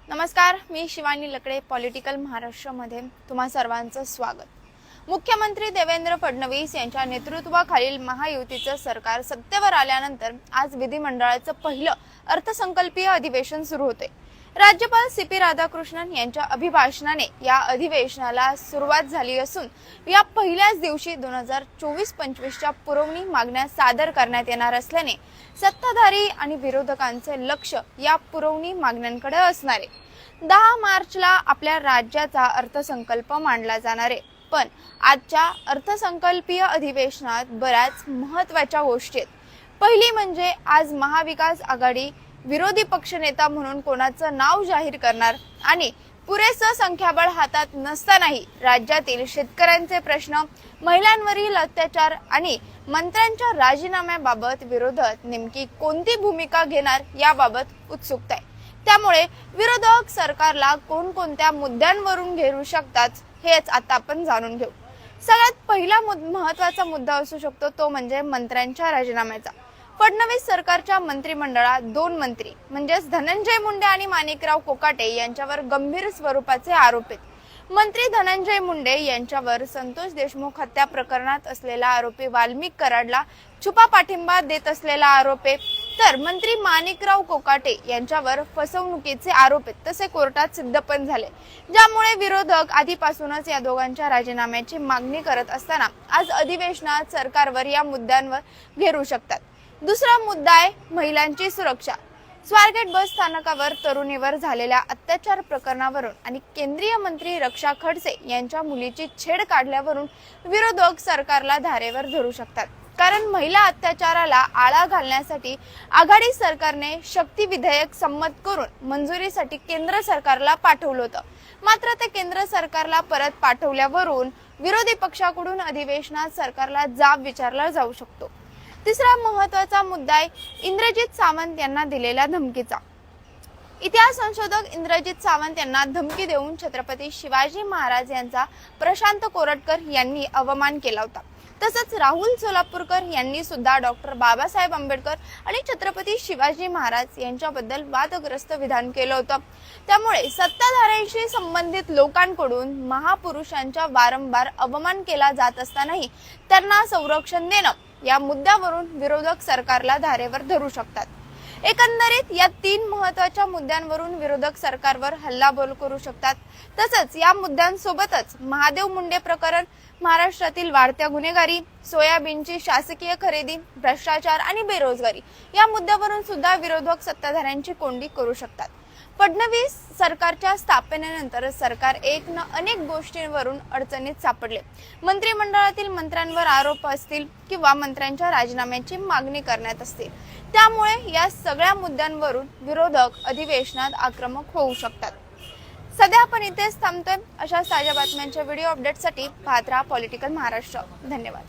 नमस्कार, मी शिवानी लकडे. पॉलिटिकल महाराष्ट्रामध्ये तुम्हा सर्वांचं स्वागत. मुख्यमंत्री देवेंद्र फडणवीस यांच्या नेतृत्वाखालील महायुतीचं सरकार सत्तेवर आल्यानंतर आज विधिमंडळाचं पहिलं अर्थसंकल्पीय अधिवेशन सुरू होते. राज्यपाल CP राधाकृष्णन यांच्या अभिभाषणाने या अधिवेशनाला सुरुवात झाली असून या पहिल्याच दिवशी 2024-25च्या पुरवणी मागण्या सादर करण्यात येणार असल्याने सत्ताधारी आणि विरोधकांचे लक्ष या पुरवणी मागण्यांकडे असणार आहे. 10 मार्चला आपल्या राज्याचा अर्थसंकल्प मांडला जाणार आहे. पण आजच्या अर्थसंकल्पीय अधिवेशनात बऱ्याच महत्त्वाच्या गोष्टी आहेत. पहिली म्हणजे आज महाविकास आघाडी विरोधी पक्षनेता म्हणून कोणाचं नाव जाहीर करणार आणि पुरेसं संख्याबळ हातात नसतानाही राज्यातील शेतकऱ्यांचे प्रश्न, महिलांवरील अत्याचार आणि मंत्र्यांच्या राजीनाम्याबाबत विरोधक नेमकी कोणती भूमिका घेणार याबाबत उत्सुकता आहे. त्यामुळे विरोधक सरकारला कोणकोणत्या मुद्द्यांवरून घेरू शकतात हेच आता आपण जाणून घेऊ. सगळ्यात पहिला महत्त्वाचा मुद्दा असू शकतो तो म्हणजे मंत्र्यांच्या राजीनाम्याचा. फडणवीस सरकारच्या मंत्रिमंडळात 2 मंत्री म्हणजेच धनंजय मुंडे आणि माणिकराव कोकाटे यांच्यावर गंभीर स्वरूपाचे आरोप आहेत. मंत्री धनंजय मुंडे यांच्यावर संतोष देशमुख हत्या प्रकरणात असलेला आरोपी वाल्मिक कराडला छुपा पाठिंबा देत असलेला आरोप आहे, तर मंत्री माणिकराव कोकाटे यांच्यावर फसवणुकीचे आरोप आहेत. तसे कोर्टात सिद्ध पण झाले, ज्यामुळे विरोधक आधीपासूनच या दोघांच्या राजीनाम्याची मागणी करत असताना आज अधिवेशनात सरकारवर या मुद्द्यांवर घेरू शकतात. दुसरा मुद्दा आहे महिलांची सुरक्षा. स्वारगेट बस स्थानकावर तरुणीवर झालेल्या अत्याचार प्रकरणावरून आणि केंद्रीय मंत्री रक्षा खडसे यांच्या मुलीची छेड काढल्यावरून विरोधक सरकारला धारेवर धरू शकतात. कारण महिला अत्याचाराला आळा घालण्यासाठी आघाडी सरकारने शक्ती विधेयक संमत करून मंजुरीसाठी केंद्र सरकारला पाठवलं होतं. मात्र ते केंद्र सरकारला परत पाठवल्यावरून विरोधी पक्षाकडून अधिवेशनात सरकारला जाब विचारला जाऊ शकतो. तिसरा महत्त्वाचा मुद्दा आहे इंद्रजित सावंत यांना दिलेल्या धमकीचा. इतिहास संशोधक इंद्रजित सावंत यांना धमकी देऊन छत्रपती शिवाजी महाराज यांचा प्रशांत कोरटकर यांनी अवमान केला होता. तसंच राहुल सोलापूरकर यांनी सुद्धा डॉक्टर बाबासाहेब आंबेडकर आणि छत्रपती शिवाजी महाराज यांच्याबद्दल वादग्रस्त विधान केलं होतं. त्यामुळे सत्ताधाऱ्यांशी संबंधित लोकांकडून महापुरुषांचा वारंवार अवमान केला जात असतानाही त्यांना संरक्षण देणं या मुद्द्यावरून विरोधक सरकारला धारेवर धरू शकतात. एकंदरीत या 3 महत्त्वाच्या मुद्द्यांवरून विरोधक सरकारवर हल्लाबोल करू शकतात. तसंच या मुद्द्यांसोबतच महादेव मुंडे प्रकरण, महाराष्ट्रातील वाढत्या गुन्हेगारी, सोयाबीनची शासकीय खरेदी, भ्रष्टाचार आणि बेरोजगारी या मुद्द्यावरून सुद्धा विरोधक सत्ताधाऱ्यांची कोंडी करू शकतात. फडणवीस सरकारच्या स्थापनेनंतर सरकार अनेक गोष्टींवरून अडचणीत सापडले. मंत्रिमंडळातील मंत्र्यांवर आरोप असतील किंवा मंत्र्यांच्या राजीनाम्याची मागणी करण्यात असतील. त्यामुळे या सगळ्या मुद्द्यांवरून विरोधक अधिवेशनात आक्रमक होऊ शकतात. सध्या आपण इथेच थांबतोय. अशा ताज्या बातम्यांच्या व्हिडिओ अपडेटसाठी पाहत राहा पॉलिटिकल महाराष्ट्र. धन्यवाद.